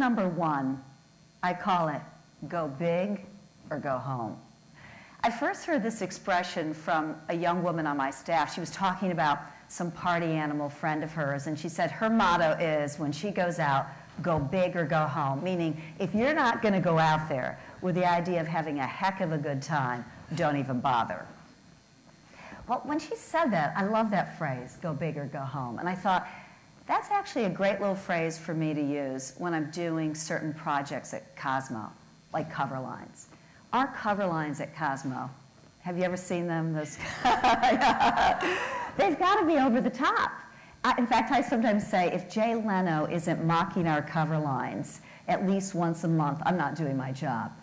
number 1, I call it go big or go home. I first heard this expression from a young woman on my staff. She was talking about some party animal friend of hers, and she said her motto is, when she goes out, go big or go home, meaning if you're not going to go out there with the idea of having a heck of a good time, don't even bother. Well, when she said that, I love that phrase, go big or go home. And I thought, that's actually a great little phrase for me to use when I'm doing certain projects at Cosmo, like cover lines. Our cover lines at Cosmo, have you ever seen them? Those they've got to be over the top. In fact, I sometimes say, if Jay Leno isn't mocking our cover lines at least once a month, I'm not doing my job.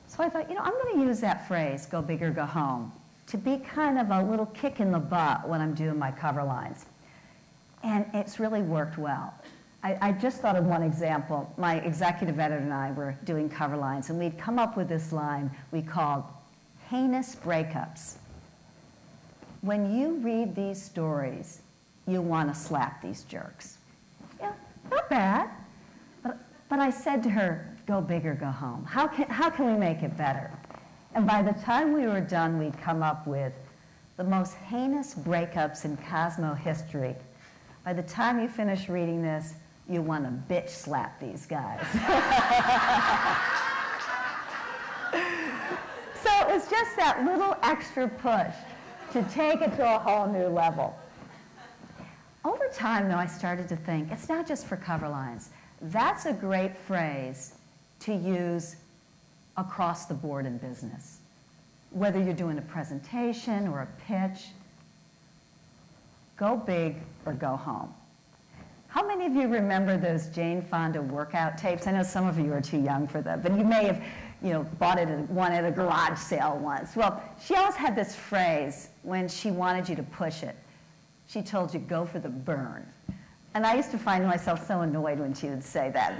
So I thought, you know, I'm going to use that phrase, go big or go home, to be kind of a little kick in the butt when I'm doing my cover lines. And it's really worked well. I just thought of one example. My executive editor and I were doing cover lines, and we'd come up with this line we called heinous breakups. When you read these stories, you want to slap these jerks. Yeah, not bad. But I said to her, go big or go home. How can we make it better? And by the time we were done, we'd come up with the most heinous breakups in Cosmo history. By the time you finish reading this, you want to bitch slap these guys. So it was just that little extra push to take it to a whole new level. Over time, though, I started to think, it's not just for cover lines. That's a great phrase to use across the board in business. Whether you're doing a presentation or a pitch, go big or go home. How many of you remember those Jane Fonda workout tapes? I know some of you are too young for them, but you may have, bought one at a garage sale once. Well, she always had this phrase when she wanted you to push it. She told you, go for the burn. And I used to find myself so annoyed when she would say that.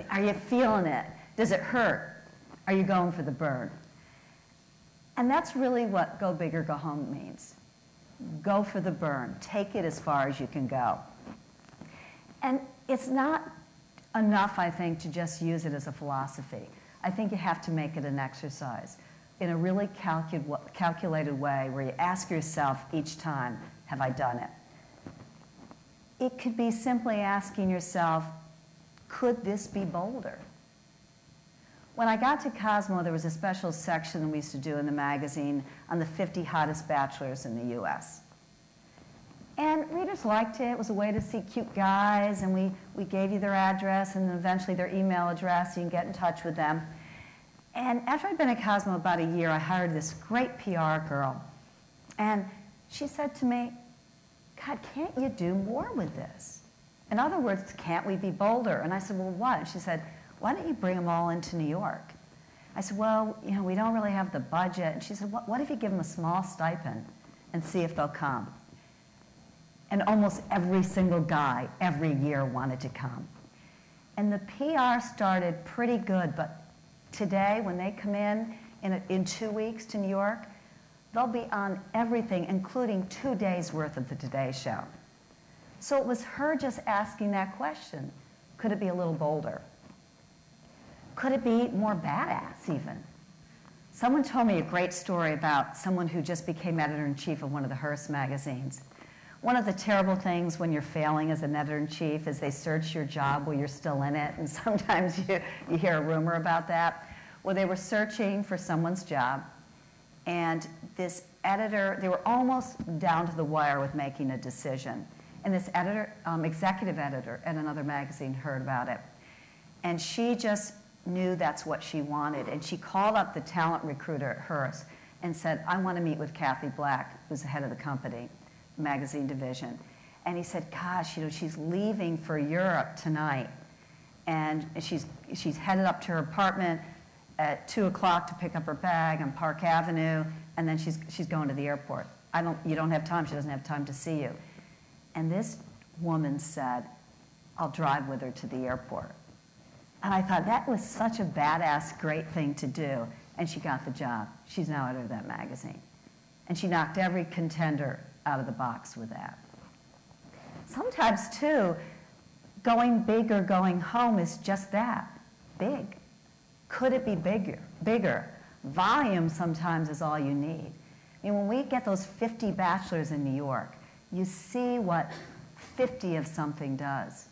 Are you feeling it? Does it hurt? Are you going for the burn? And that's really what go big or go home means. Go for the burn. Take it as far as you can go. And it's not enough, I think, to just use it as a philosophy. I think you have to make it an exercise in a really calculated way where you ask yourself each time, have I done it? It could be simply asking yourself, could this be bolder? When I got to Cosmo, there was a special section that we used to do in the magazine on the 50 hottest bachelors in the US. And readers liked it. It was a way to see cute guys, and we gave you their address and eventually their email address so you can get in touch with them. And after I'd been at Cosmo about a year, I hired this great PR girl. And she said to me, God, can't you do more with this? In other words, can't we be bolder? And I said, well, what? And she said, why don't you bring them all into New York? I said, well, we don't really have the budget. And she said, what if you give them a small stipend and see if they'll come? And almost every single guy every year wanted to come. And the PR started pretty good, but today, when they come in 2 weeks to New York, they'll be on everything, including 2 days' worth of the Today Show. So it was her just asking that question. Could it be a little bolder? Could it be more badass, even? Someone told me a great story about someone who just became editor-in-chief of one of the Hearst magazines. One of the terrible things when you're failing as an editor-in-chief is they search your job while you're still in it, and sometimes you hear a rumor about that. Well, they were searching for someone's job, and this editor, they were almost down to the wire with making a decision. And this editor, executive editor at another magazine heard about it. And she just knew that's what she wanted. And she called up the talent recruiter at Hearst and said, I want to meet with Kathy Black, who's the head of the company, magazine division. And he said, gosh, she's leaving for Europe tonight. And she's headed up to her apartment at 2 o'clock to pick up her bag on Park Avenue, and then she's going to the airport. You don't have time, she doesn't have time to see you. And this woman said, I'll drive with her to the airport. And I thought that was such a badass, great thing to do. And she got the job. She's now editor of that magazine. And she knocked every contender out of the box with that. Sometimes, too, going big or going home is just that, big. Could it be bigger? Bigger. Volume sometimes is all you need. I mean, when we get those 50 bachelors in New York, you see what 50 of something does.